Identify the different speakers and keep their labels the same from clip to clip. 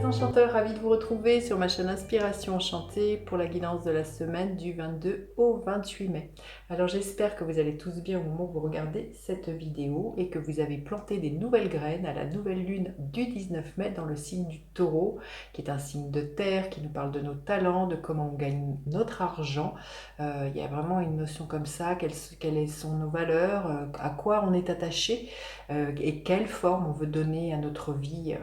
Speaker 1: Enchanteur, ravi de vous retrouver sur ma chaîne Inspiration Enchantée pour la guidance de la semaine du 22 au 28 mai. Alors j'espère que vous allez tous bien au moment où vous regardez cette vidéo et que vous avez planté des nouvelles graines à la nouvelle lune du 19 mai dans le signe du Taureau, qui est un signe de terre, qui nous parle de nos talents, de comment on gagne notre argent. Il y a vraiment une notion comme ça, quelles sont nos valeurs, à quoi on est attaché et quelle forme on veut donner à notre vie.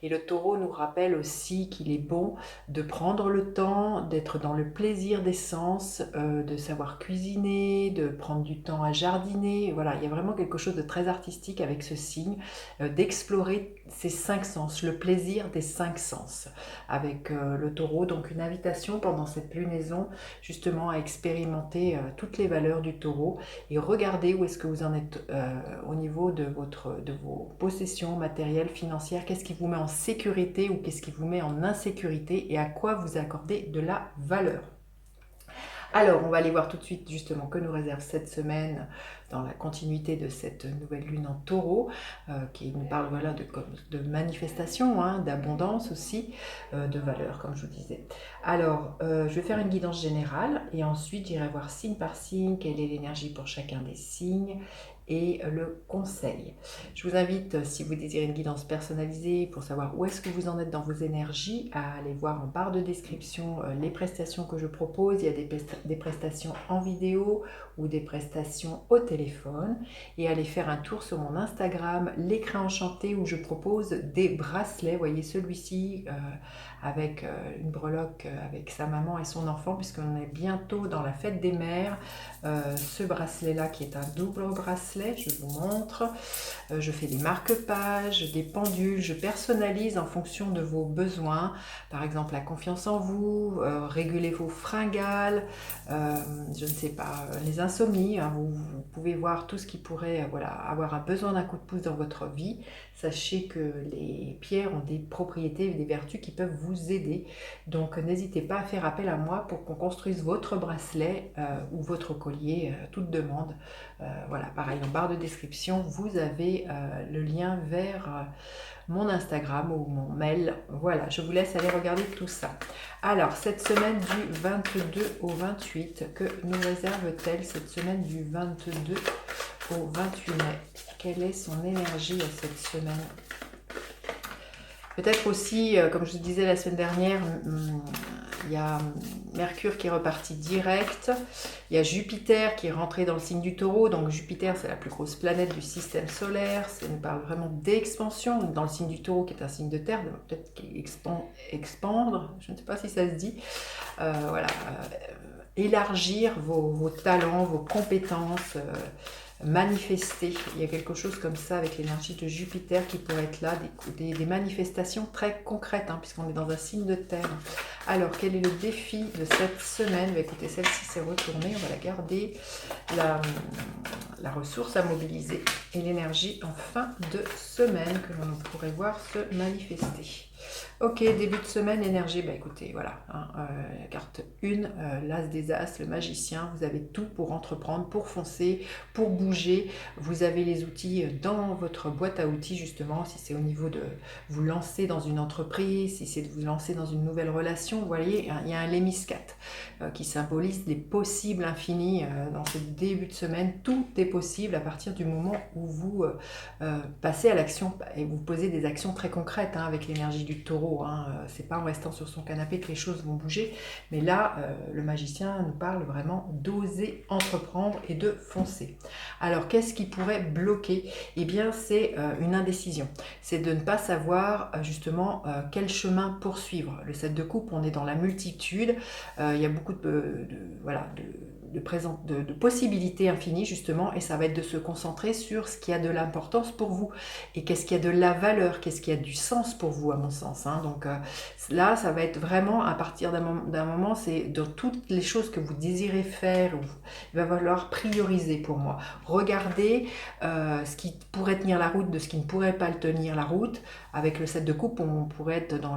Speaker 1: Et le taureau nous rappelle aussi qu'il est bon de prendre le temps, d'être dans le plaisir des sens, de savoir cuisiner, de prendre du temps à jardiner. Voilà, il y a vraiment quelque chose de très artistique avec ce signe, d'explorer ces cinq sens, le plaisir des cinq sens. Avec le taureau, donc une invitation pendant cette lunaison justement à expérimenter toutes les valeurs du taureau et regarder où est-ce que vous en êtes au niveau de vos possessions matérielles, financières, qu'est-ce qui vous met en sécurité ou qu'est-ce qui vous met en insécurité et à quoi vous accordez de la valeur. Alors, on va aller voir tout de suite justement que nous réserve cette semaine dans la continuité de cette nouvelle lune en taureau, qui nous parle voilà, de manifestation, hein, d'abondance aussi, de valeur, comme je vous disais. Alors, je vais faire une guidance générale et ensuite j'irai voir signe par signe quelle est l'énergie pour chacun des signes et le conseil. Je vous invite, si vous désirez une guidance personnalisée pour savoir où est-ce que vous en êtes dans vos énergies, à aller voir en barre de description les prestations que je propose. Il y a des prestations en vidéo ou des prestations au téléphone et aller faire un tour sur mon Instagram, l'écrin enchanté, où je propose des bracelets. Vous voyez celui-ci avec une breloque avec sa maman et son enfant, puisqu'on est bientôt dans la fête des mères. Ce bracelet-là qui est un double bracelet, je vous montre. Je fais des marque-pages, des pendules, je personnalise en fonction de vos besoins. Par exemple, la confiance en vous, réguler vos fringales, je ne sais pas, les insomnies. Hein, vous pouvez voir tout ce qui pourrait voilà, avoir un besoin d'un coup de pouce dans votre vie. Sachez que les pierres ont des propriétés et des vertus qui peuvent vous aider. Donc n'hésitez pas à faire appel à moi pour qu'on construise votre bracelet ou votre collier, toute demande. Voilà, pareil, en barre de description, vous avez le lien vers mon Instagram ou mon mail. Voilà, je vous laisse aller regarder tout ça. Alors, cette semaine du 22 au 28, que nous réserve-t-elle cette semaine du 22 au 28 mai? Quelle est son énergie à cette semaine? Peut-être aussi, comme je vous disais la semaine dernière, il y a Mercure qui est reparti direct, il y a Jupiter qui est rentré dans le signe du Taureau, donc Jupiter c'est la plus grosse planète du système solaire, ça nous parle vraiment d'expansion, dans le signe du Taureau qui est un signe de terre, peut-être expandre, je ne sais pas si ça se dit, voilà, élargir vos talents, vos compétences, manifester. Il y a quelque chose comme ça avec l'énergie de Jupiter qui pourrait être là, des manifestations très concrètes, hein, puisqu'on est dans un signe de terre. Alors, quel est le défi de cette semaine? Écoutez, celle-ci s'est retournée, on va la garder. La ressource à mobiliser et l'énergie en fin de semaine que l'on pourrait voir se manifester. Ok, début de semaine, énergie, bah écoutez, voilà, hein, carte 1, l'as des as, le magicien, vous avez tout pour entreprendre, pour foncer, pour bouger, vous avez les outils dans votre boîte à outils justement, si c'est au niveau de vous lancer dans une entreprise, si c'est de vous lancer dans une nouvelle relation, vous voyez, il y a un lémiscate qui symbolise les possibles infinis dans ce début de semaine, tout est possible à partir du moment où vous passez à l'action et vous posez des actions très concrètes hein, avec l'énergie du Taureau. Hein. C'est pas en restant sur son canapé que les choses vont bouger, mais là, le magicien nous parle vraiment d'oser entreprendre et de foncer. Alors, qu'est-ce qui pourrait bloquer? Eh bien, c'est une indécision. C'est de ne pas savoir justement quel chemin poursuivre. Le 7 de coupe, on est dans la multitude. Il y a beaucoup de possibilités infinies justement, et ça va être de se concentrer sur ce qui a de l'importance pour vous et qu'est-ce qui a de la valeur, qu'est-ce qui a du sens pour vous à mon sens. Hein. Donc là, ça va être vraiment à partir d'un moment, c'est dans toutes les choses que vous désirez faire, il va falloir prioriser pour moi. Regardez ce qui pourrait tenir la route de ce qui ne pourrait pas tenir la route. Avec le 7 de coupe, on pourrait être dans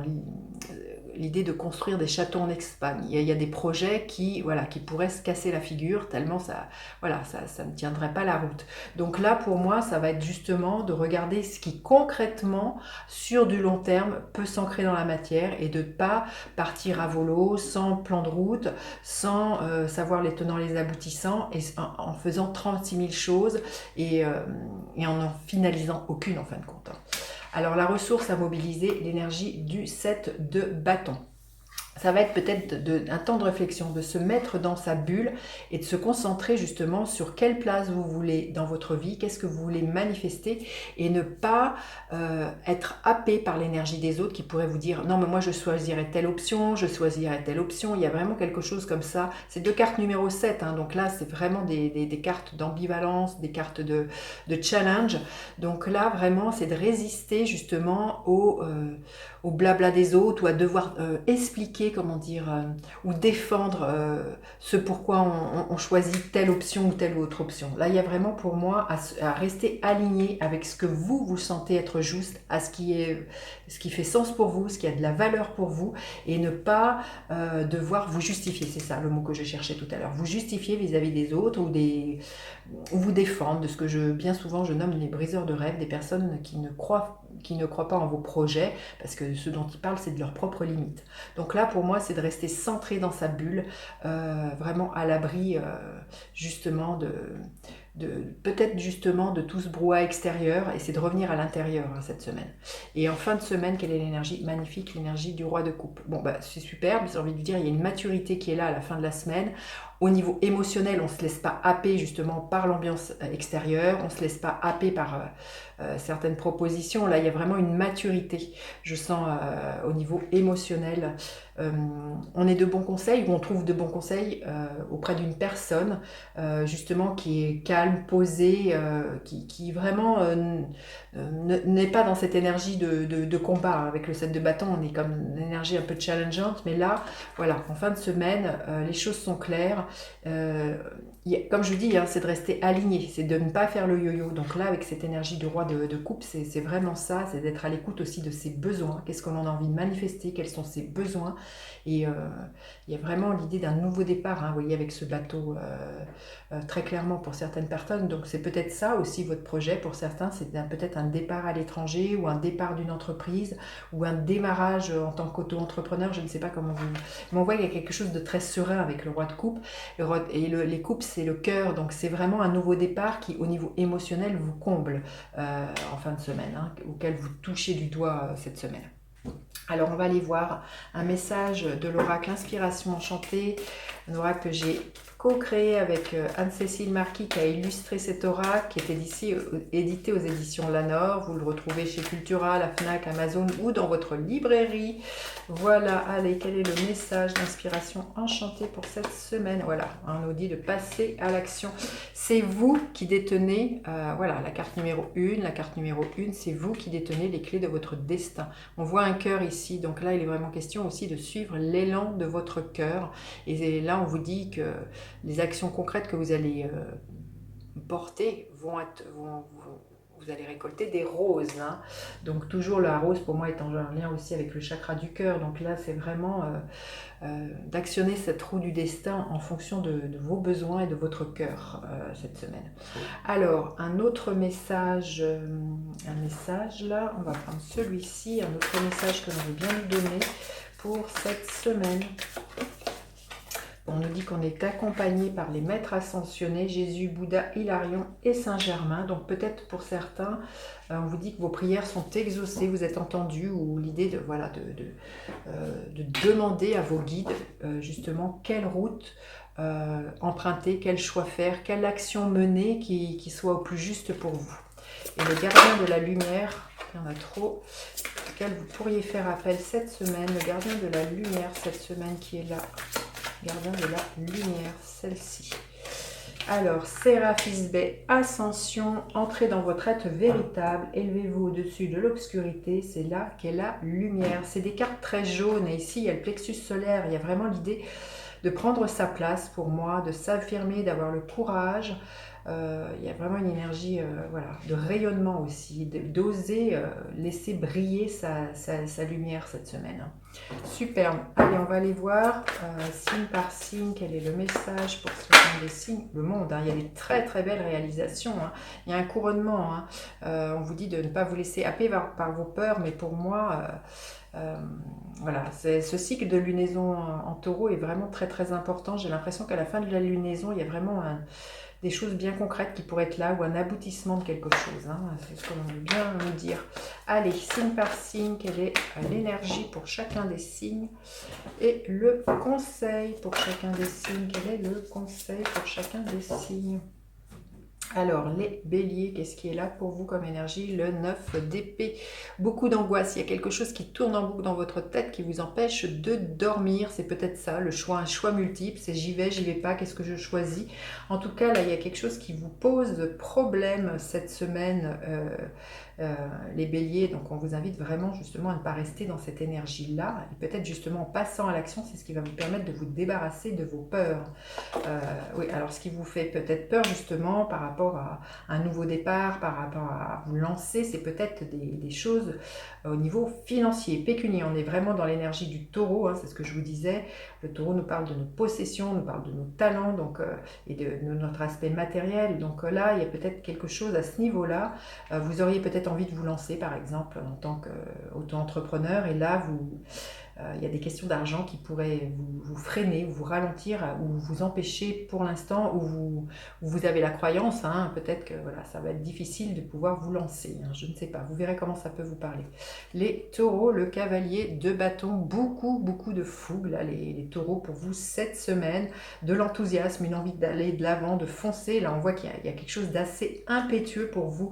Speaker 1: l'idée de construire des châteaux en Espagne. Il y a des projets qui, voilà, qui pourraient se casser la figure tellement ça, voilà, ça ne tiendrait pas la route. Donc là, pour moi, ça va être justement de regarder ce qui concrètement, sur du long terme, peut s'ancrer dans la matière et de ne pas partir à volo, sans plan de route, sans savoir les tenants, les aboutissants, et en faisant 36 000 choses et en finalisant aucune en fin de compte. Alors la ressource à mobiliser, l'énergie du 7 de bâton. Ça va être peut-être un temps de réflexion, de se mettre dans sa bulle et de se concentrer justement sur quelle place vous voulez dans votre vie, qu'est-ce que vous voulez manifester et ne pas être happé par l'énergie des autres qui pourraient vous dire non mais moi je choisirais telle option, je choisirais telle option. Il y a vraiment quelque chose comme ça. C'est 2 cartes numéro 7, hein, donc là c'est vraiment des cartes d'ambivalence, des cartes de challenge. Donc là vraiment c'est de résister justement au blabla des autres ou à devoir expliquer, comment dire, ou défendre ce pourquoi on choisit telle option ou telle autre option. Là, il y a vraiment pour moi à rester aligné avec ce que vous sentez être juste, à ce qui fait sens pour vous, ce qui a de la valeur pour vous, et ne pas devoir vous justifier. C'est ça le mot que je cherchais tout à l'heure. Vous justifier vis-à-vis des autres ou vous défendre de ce que bien souvent je nomme les briseurs de rêves, des personnes qui ne croient pas en vos projets, parce que ce dont ils parlent, c'est de leurs propres limites. Donc là, pour moi, c'est de rester centré dans sa bulle, vraiment à l'abri, justement, peut-être justement de tout ce brouhaha extérieur, et c'est de revenir à l'intérieur cette semaine. Et en fin de semaine, quelle est l'énergie? Magnifique, l'énergie du roi de coupe. Bon, bah, c'est superbe, j'ai envie de dire, il y a une maturité qui est là à la fin de la semaine. Au niveau émotionnel, on ne se laisse pas happer justement par l'ambiance extérieure, on ne se laisse pas happer par certaines propositions. Là, il y a vraiment une maturité, je sens, au niveau émotionnel. On est de bons conseils, ou on trouve de bons conseils auprès d'une personne justement qui est calme, posée, qui vraiment n'est pas dans cette énergie de combat. Avec le 7 de bâton, on est comme une énergie un peu challengeante, mais là, voilà, en fin de semaine, les choses sont claires. Comme je dis, c'est de rester aligné, c'est de ne pas faire le yo-yo. Donc là, avec cette énergie du roi de coupe, c'est vraiment ça, c'est d'être à l'écoute aussi de ses besoins. Qu'est-ce qu'on a envie de manifester, quels sont ses besoins. Et il y a vraiment l'idée d'un nouveau départ, vous voyez, avec ce bateau, très clairement pour certaines personnes. Donc c'est peut-être ça aussi votre projet. Pour certains, c'est peut-être un départ à l'étranger, ou un départ d'une entreprise, ou un démarrage en tant qu'auto-entrepreneur. Je ne sais pas comment vous... Mais on voit qu'il y a quelque chose de très serein avec le roi de coupe. Les coupes, c'est le cœur, donc c'est vraiment un nouveau départ qui, au niveau émotionnel, vous comble en fin de semaine, auquel vous touchez du doigt cette semaine. Alors on va aller voir un message de l'oracle Inspiration Enchantée, un oracle que j'ai co-créé avec Anne-Cécile Marquis qui a illustré cet oracle, qui est édité aux éditions Lanor. Vous le retrouvez chez Cultura, la Fnac, Amazon ou dans votre librairie. Voilà, allez, quel est le message d'Inspiration Enchantée pour cette semaine? Voilà, on nous dit de passer à l'action. C'est vous qui détenez, voilà, la carte numéro 1. La carte numéro 1, c'est vous qui détenez les clés de votre destin. On voit un cœur ici, donc là, il est vraiment question aussi de suivre l'élan de votre cœur. Et là, on vous dit que les actions concrètes que vous allez porter vous allez récolter des roses. Donc toujours la rose pour moi est en lien aussi avec le chakra du cœur. Donc là c'est vraiment d'actionner cette roue du destin en fonction de vos besoins et de votre cœur cette semaine. Alors un autre message, là, on va prendre celui-ci, un autre message que l'on veut bien nous donner pour cette semaine. On nous dit qu'on est accompagné par les maîtres ascensionnés, Jésus, Bouddha, Hilarion et Saint-Germain. Donc peut-être pour certains, on vous dit que vos prières sont exaucées, vous êtes entendus, ou l'idée de demander à vos guides justement quelle route emprunter, quel choix faire, quelle action mener qui soit au plus juste pour vous. Et le gardien de la lumière, il y en a trop, auquel vous pourriez faire appel cette semaine, le gardien de la lumière cette semaine qui est là. Gardien de la lumière, celle-ci. Alors, Séraphis Bey, Ascension, entrez dans votre être véritable, élevez-vous au-dessus de l'obscurité, c'est là qu'est la lumière. C'est des cartes très jaunes, et ici il y a le plexus solaire, il y a vraiment l'idée de prendre sa place pour moi, de s'affirmer, d'avoir le courage Il y a vraiment une énergie voilà, de rayonnement aussi, d'oser laisser briller sa lumière cette semaine. Superbe. Allez, on va aller voir signe par signe quel est le message pour chacun des signes. Le monde, hein, il y a des très très belles réalisations. Hein. Il y a un couronnement. Hein. On vous dit de ne pas vous laisser happer par vos peurs, mais pour moi, voilà, ce cycle de lunaison en taureau est vraiment très très important. J'ai l'impression qu'à la fin de la lunaison, il y a vraiment des choses bien concrètes qui pourraient être là ou un aboutissement de quelque chose. Hein. C'est ce qu'on veut bien nous dire. Allez, signe par signe, quelle est l'énergie pour chacun des signes et le conseil pour chacun des signes. Quel est le conseil pour chacun des signes? Alors, les béliers, qu'est-ce qui est là pour vous comme énergie? Le 9 d'épée. Beaucoup d'angoisse. Il y a quelque chose qui tourne en boucle dans votre tête qui vous empêche de dormir. C'est peut-être ça, le choix, un choix multiple. C'est j'y vais pas, qu'est-ce que je choisis? En tout cas, là, il y a quelque chose qui vous pose problème cette semaine, les béliers. Donc, on vous invite vraiment justement à ne pas rester dans cette énergie-là. Et peut-être justement en passant à l'action, c'est ce qui va vous permettre de vous débarrasser de vos peurs. Oui, alors ce qui vous fait peut-être peur justement par rapport à un nouveau départ, par rapport à vous lancer, c'est peut-être des choses au niveau financier, pécunier. On est vraiment dans l'énergie du taureau, hein, c'est ce que je vous disais. Le taureau nous parle de nos possessions, nous parle de nos talents donc, et de notre aspect matériel. Donc là, il y a peut-être quelque chose à ce niveau-là. Vous auriez peut-être envie de vous lancer par exemple en tant qu'auto-entrepreneur et là, il y a des questions d'argent qui pourraient vous freiner, vous ralentir ou vous empêcher pour l'instant où vous avez la croyance, hein, peut-être que voilà, ça va être difficile de pouvoir vous lancer, hein, je ne sais pas, vous verrez comment ça peut vous parler. Les taureaux, le cavalier de bâton, beaucoup de fougue, là, les taureaux pour vous cette semaine, de l'enthousiasme, une envie d'aller de l'avant, de foncer, là on voit qu'il y a quelque chose d'assez impétueux pour vous,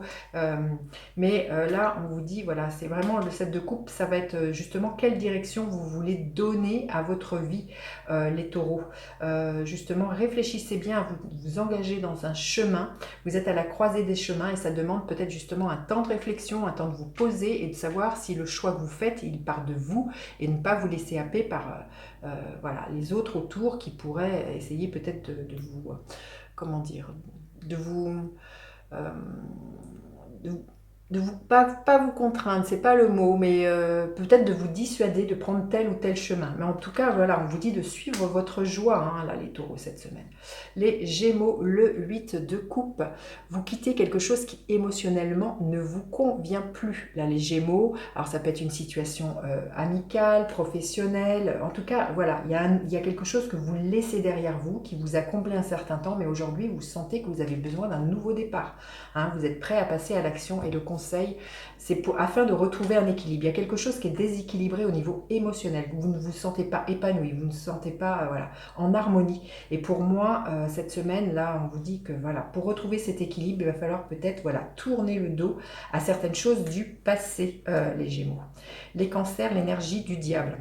Speaker 1: mais là on vous dit, voilà, c'est vraiment le 7 de coupe, ça va être justement quelle direction vous voulez donner à votre vie, les taureaux. Justement, réfléchissez bien à vous engager dans un chemin. Vous êtes à la croisée des chemins et ça demande peut-être justement un temps de réflexion, un temps de vous poser et de savoir si le choix que vous faites, il part de vous et ne pas vous laisser happer par voilà, les autres autour qui pourraient essayer peut-être de vous, comment dire, de vous... euh, de, de vous pas vous contraindre, c'est pas le mot, mais peut-être de vous dissuader de prendre tel ou tel chemin. Mais en tout cas, voilà, on vous dit de suivre votre joie, hein, là, les taureaux, cette semaine. Les gémeaux, le 8 de coupe, vous quittez quelque chose qui émotionnellement ne vous convient plus. Là, les gémeaux, alors ça peut être une situation amicale, professionnelle, en tout cas, voilà, il y a quelque chose que vous laissez derrière vous, qui vous a comblé un certain temps, mais aujourd'hui, vous sentez que vous avez besoin d'un nouveau départ. Hein, vous êtes prêt à passer à l'action et le conseil, c'est afin de retrouver un équilibre. Il y a quelque chose qui est déséquilibré au niveau émotionnel. Vous ne vous sentez pas épanoui, vous ne vous sentez pas voilà, en harmonie. Et pour moi, cette semaine, là, on vous dit que voilà, pour retrouver cet équilibre, il va falloir peut-être voilà, tourner le dos à certaines choses du passé, les Gémeaux. Les cancers, l'énergie du diable.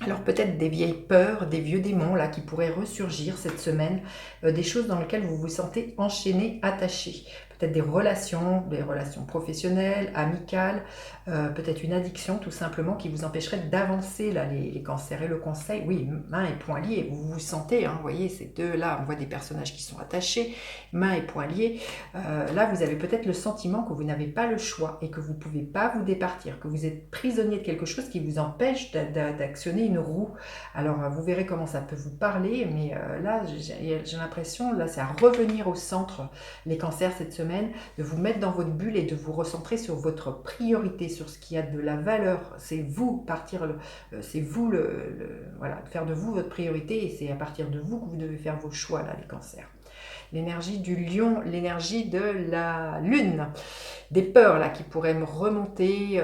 Speaker 1: Alors peut-être des vieilles peurs, des vieux démons là qui pourraient ressurgir cette semaine, des choses dans lesquelles vous vous sentez enchaîné, attaché. Peut-être des relations professionnelles, amicales, peut-être une addiction tout simplement qui vous empêcherait d'avancer là les cancers. Et le conseil, oui, main et poing liés, vous vous sentez, hein, vous voyez ces deux là, on voit des personnages qui sont attachés, main et poing liés. Là vous avez peut-être le sentiment que vous n'avez pas le choix et que vous ne pouvez pas vous départir, que vous êtes prisonnier de quelque chose qui vous empêche d'actionner une roue. Alors vous verrez comment ça peut vous parler, mais là j'ai l'impression, là c'est à revenir au centre, les cancers cette semaine, de vous mettre dans votre bulle et de vous recentrer sur votre priorité, sur ce qui a de la valeur. C'est vous c'est vous voilà, faire de vous votre priorité et c'est à partir de vous que vous devez faire vos choix là, les cancers. L'énergie du lion, l'énergie de la lune, des peurs là qui pourraient me remonter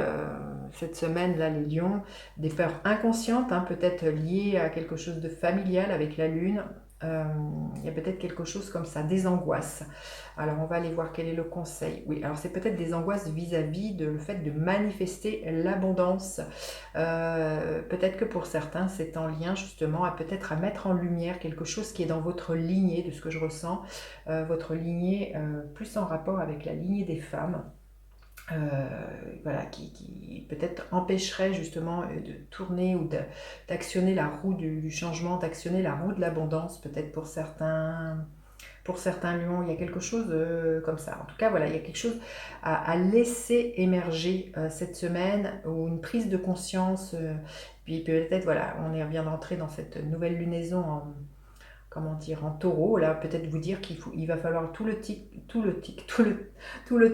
Speaker 1: cette semaine là, les lions, des peurs inconscientes, hein, peut-être liées à quelque chose de familial avec la lune. Il y a peut-être quelque chose comme ça, des angoisses. Alors on va aller voir quel est le conseil. Oui, alors c'est peut-être des angoisses vis-à-vis de le fait de manifester l'abondance. Peut-être que pour certains c'est en lien justement à peut-être à mettre en lumière quelque chose qui est dans votre lignée, de ce que je ressens, votre lignée plus en rapport avec la lignée des femmes. Voilà, qui peut-être empêcherait justement de tourner ou d'actionner la roue du changement, d'actionner la roue de l'abondance, peut-être pour certains Pour certains lions, il y a quelque chose comme ça. En tout cas, voilà, il y a quelque chose à laisser émerger cette semaine, ou une prise de conscience. Puis peut-être, voilà, on vient d'entrer dans cette nouvelle lunaison en, comment dire, en taureau. Là, peut-être vous dire il va falloir tout le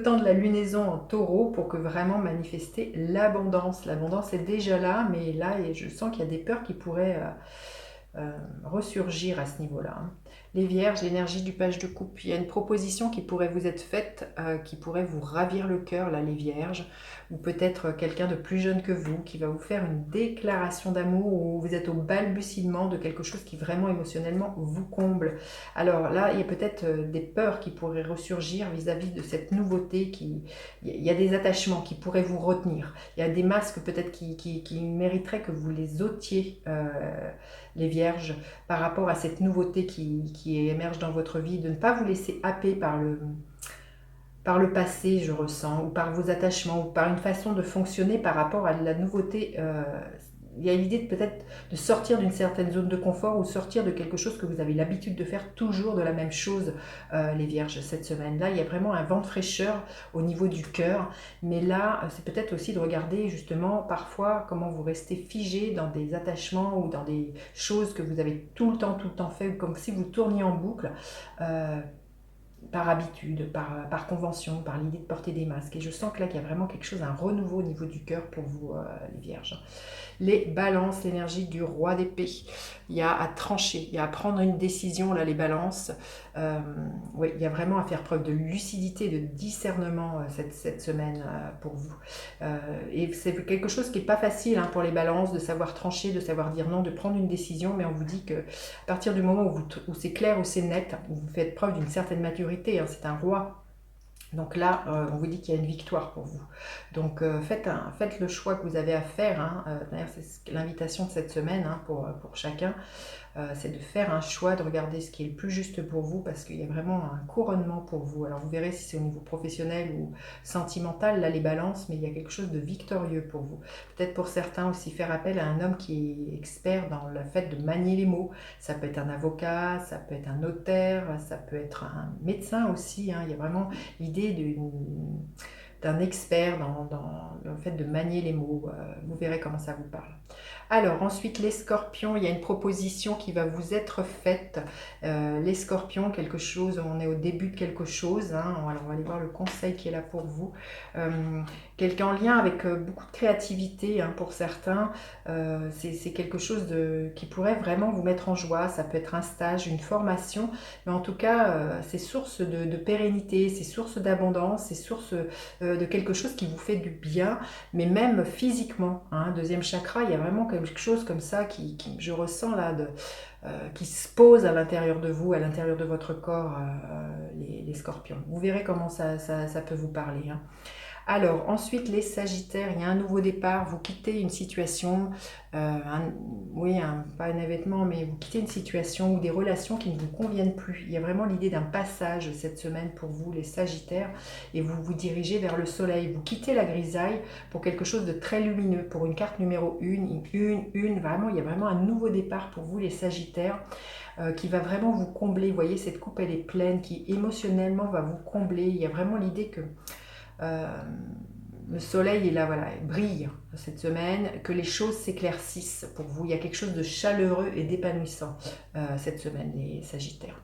Speaker 1: temps de la lunaison en taureau pour que vraiment manifester l'abondance. L'abondance est déjà là, mais là, je sens qu'il y a des peurs qui pourraient ressurgir à ce niveau-là. Les vierges, l'énergie du page de coupe, il y a une proposition qui pourrait vous être faite, qui pourrait vous ravir le cœur, là, les vierges, ou peut-être quelqu'un de plus jeune que vous qui va vous faire une déclaration d'amour, ou vous êtes au balbutiement de quelque chose qui vraiment émotionnellement vous comble. Alors là, il y a peut-être des peurs qui pourraient ressurgir vis-à-vis de cette nouveauté. Il y a des attachements qui pourraient vous retenir. Il y a des masques peut-être qui mériteraient que vous les ôtiez, les vierges, par rapport à cette nouveauté qui émerge dans votre vie, de ne pas vous laisser happer par le passé, je ressens, ou par vos attachements, ou par une façon de fonctionner par rapport à la nouveauté. Il y a l'idée peut-être de sortir d'une certaine zone de confort, ou sortir de quelque chose que vous avez l'habitude de faire toujours de la même chose, les vierges, cette semaine-là. Il y a vraiment un vent de fraîcheur au niveau du cœur, mais là, c'est peut-être aussi de regarder justement parfois comment vous restez figé dans des attachements ou dans des choses que vous avez tout le temps fait, comme si vous tourniez en boucle. Par habitude, par convention, par l'idée de porter des masques. Et je sens que là, qu'il y a vraiment quelque chose, un renouveau au niveau du cœur pour vous, les vierges. Les balances, l'énergie du roi d'épée. Il y a à trancher, il y a à prendre une décision, là, les balances. Oui, il y a vraiment à faire preuve de lucidité, de discernement cette semaine pour vous. Et c'est quelque chose qui n'est pas facile, hein, pour les balances, de savoir trancher, de savoir dire non, de prendre une décision, mais on vous dit que à partir du moment où c'est clair, où c'est net, où vous faites preuve d'une certaine maturité, hein, c'est un roi. Donc là, on vous dit qu'il y a une victoire pour vous. Donc faites le choix que vous avez à faire, hein. D'ailleurs, c'est l'invitation de cette semaine, hein, pour chacun. C'est de faire un choix, de regarder ce qui est le plus juste pour vous, parce qu'il y a vraiment un couronnement pour vous. Alors vous verrez si c'est au niveau professionnel ou sentimental, là les balances, mais il y a quelque chose de victorieux pour vous. Peut-être pour certains aussi faire appel à un homme qui est expert dans le fait de manier les mots. Ça peut être un avocat, ça peut être un notaire, ça peut être un médecin aussi, hein. Il y a vraiment l'idée d'un expert dans le fait de manier les mots. Vous verrez comment ça vous parle. Alors ensuite, les scorpions, il y a une proposition qui va vous être faite. Les scorpions, quelque chose, on est au début de quelque chose, hein. Alors on va aller voir le conseil qui est là pour vous. Quelqu'un en lien avec beaucoup de créativité, hein, pour certains. C'est quelque chose qui pourrait vraiment vous mettre en joie. Ça peut être un stage, une formation, mais en tout cas, c'est source de pérennité, c'est source d'abondance, c'est source de quelque chose qui vous fait du bien, mais même physiquement, hein. Deuxième chakra, il y a vraiment quelque chose comme ça je ressens là, qui se pose à l'intérieur de vous, à l'intérieur de votre corps, les scorpions. Vous verrez comment ça peut vous parler, hein. Alors, ensuite, les sagittaires, il y a un nouveau départ, vous quittez une situation, pas un événement, mais vous quittez une situation ou des relations qui ne vous conviennent plus. Il y a vraiment l'idée d'un passage cette semaine pour vous, les sagittaires, et vous vous dirigez vers le soleil. Vous quittez la grisaille pour quelque chose de très lumineux, pour une carte numéro 1, vraiment, il y a vraiment un nouveau départ pour vous, les sagittaires, qui va vraiment vous combler. Vous voyez, cette coupe, elle est pleine, qui émotionnellement va vous combler. Il y a vraiment l'idée que le soleil est là, voilà, il brille cette semaine, que les choses s'éclaircissent pour vous. Il y a quelque chose de chaleureux et d'épanouissant cette semaine, les sagittaires.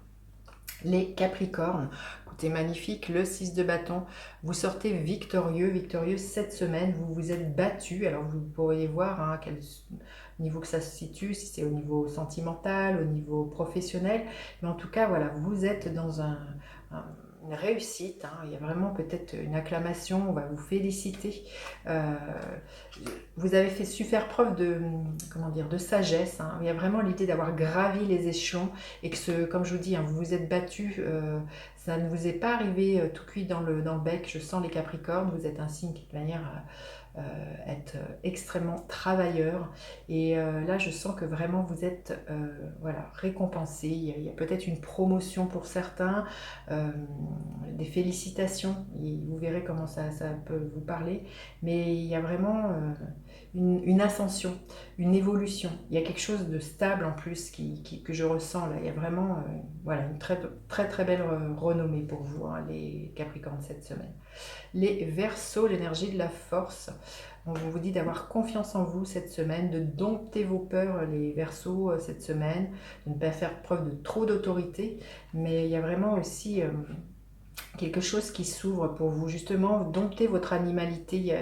Speaker 1: Les capricornes, écoutez, magnifique, le 6 de bâton, vous sortez victorieux cette semaine, vous vous êtes battu. Alors vous pourriez voir, hein, à quel niveau que ça se situe, si c'est au niveau sentimental, au niveau professionnel, mais en tout cas, voilà, vous êtes dans une réussite, hein. Il y a vraiment peut-être une acclamation, on va vous féliciter. Vous avez su faire preuve de sagesse, hein. Il y a vraiment l'idée d'avoir gravi les échelons, et que comme je vous dis, hein, vous vous êtes battu, ça ne vous est pas arrivé tout cuit dans le bec. Je sens les capricornes, vous êtes un signe qui de manière être extrêmement travailleur. Et là, je sens que vraiment vous êtes voilà, récompensé. Il y a peut-être une promotion pour certains, des félicitations. Et vous verrez comment ça peut vous parler. Mais il y a vraiment une ascension, une évolution. Il y a quelque chose de stable en plus que je ressens là. Il y a vraiment voilà, une très belle renommée pour vous, hein, les Capricornes, cette semaine. Les Verseaux, l'énergie de la force. On vous dit d'avoir confiance en vous cette semaine, de dompter vos peurs, les Verseaux, cette semaine, de ne pas faire preuve de trop d'autorité. Mais il y a vraiment aussi quelque chose qui s'ouvre pour vous, justement, dompter votre animalité.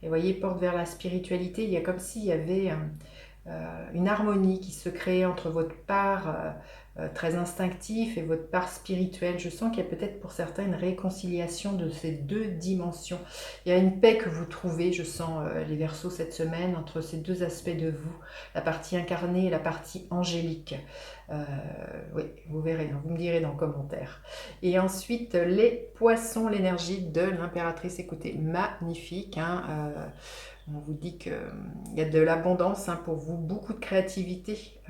Speaker 1: Vous voyez, porte vers la spiritualité. Il y a comme s'il y avait une harmonie qui se crée entre votre part très instinctif et votre part spirituelle. Je sens qu'il y a peut-être pour certains une réconciliation de ces deux dimensions. Il y a une paix que vous trouvez, je sens les Verseaux cette semaine, entre ces deux aspects de vous, la partie incarnée et la partie angélique. Oui, vous verrez, vous me direz dans le commentaire. Et ensuite, les Poissons, l'énergie de l'impératrice. Écoutez, magnifique, hein, on vous dit qu'il y a de l'abondance pour vous, beaucoup de créativité,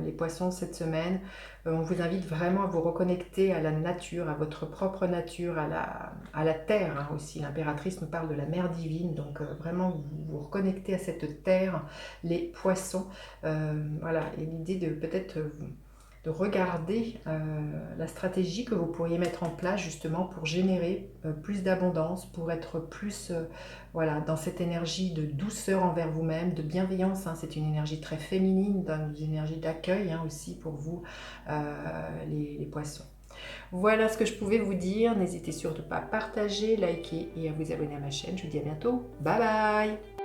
Speaker 1: les Poissons, cette semaine. On vous invite vraiment à vous reconnecter à la nature, à votre propre nature, à la terre aussi. L'impératrice nous parle de la mère divine, donc vraiment vous vous reconnectez à cette terre, les Poissons. Voilà, et l'idée de peut-être de regarder la stratégie que vous pourriez mettre en place justement pour générer plus d'abondance, pour être plus voilà, dans cette énergie de douceur envers vous-même, de bienveillance. C'est une énergie très féminine, une énergie d'accueil aussi pour vous, les Poissons. Voilà ce que je pouvais vous dire. N'hésitez surtout pas à partager, liker et à vous abonner à ma chaîne. Je vous dis à bientôt. Bye bye!